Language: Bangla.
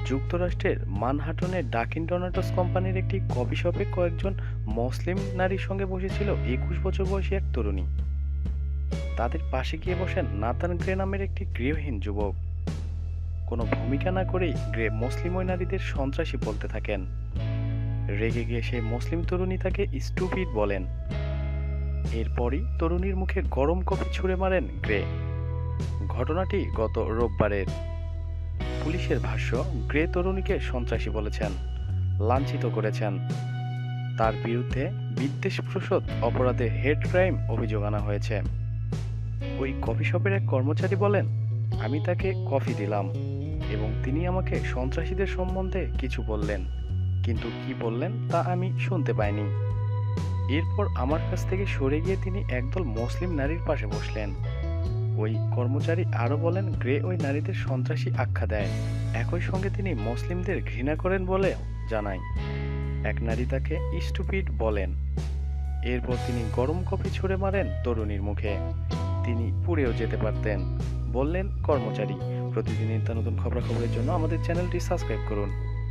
যুক্তরাষ্ট্রের মানহাটনের ডাকিন ডোনাটস কোম্পানির একটি কফি শপে কয়েকজন মুসলিম নারীর সঙ্গে বসেছিল 21 বছর বয়সী এক তরুণী। তাদের পাশে গিয়ে বসেন নাথান গ্রে নামের একটি গৃহহীন যুবক। কোনো ভূমিকা না করেই গ্রে মুসলিম ওই নারীদের সন্ত্রাসী বলতে থাকেন। রেগে গিয়ে সেই মুসলিম তরুণী তাকে স্টুপিড বলেন। এরপরই তরুণীর মুখে গরম কফি ছুঁড়ে মারেন গ্রে। ঘটনাটি গত রোববারের। পুলিশের ভাষ্য, গ্রে তরুণীকে সন্ত্রাসী বলেছেন, লাঞ্ছিত করেছেন। তার বিরুদ্ধে বিদ্বেষপ্রসূত অপরাধে হেড ক্রাইম অভিযোগ আনা হয়েছে। ওই কফি শপের এক কর্মচারী বলেন, আমি তাকে কফি দিলাম এবং তিনি আমাকে সন্ত্রাসীদের সম্বন্ধে কিছু বললেন, কিন্তু কি বললেন তা আমি শুনতে পাইনি। এরপর আমার কাছ থেকে সরে গিয়ে তিনি একদল মুসলিম নারীর পাশে বসলেন। ওই কর্মচারী আরও বলেন, গ্রে ওই নারীদের সন্ত্রাসী আখ্যা দেয়। একই সঙ্গে তিনি মুসলিমদের ঘৃণা করেন বলে জানায়। এক নারী তাকে স্টুপিড বলেন। এরপর তিনি গরম কফি ছুঁড়ে মারেন তরুণীর মুখে। তিনি পুড়েও যেতে পারতেন, বললেন কর্মচারী। প্রতিদিন নিত্য নতুন খবরাখবরের জন্য আমাদের চ্যানেলটি সাবস্ক্রাইব করুন।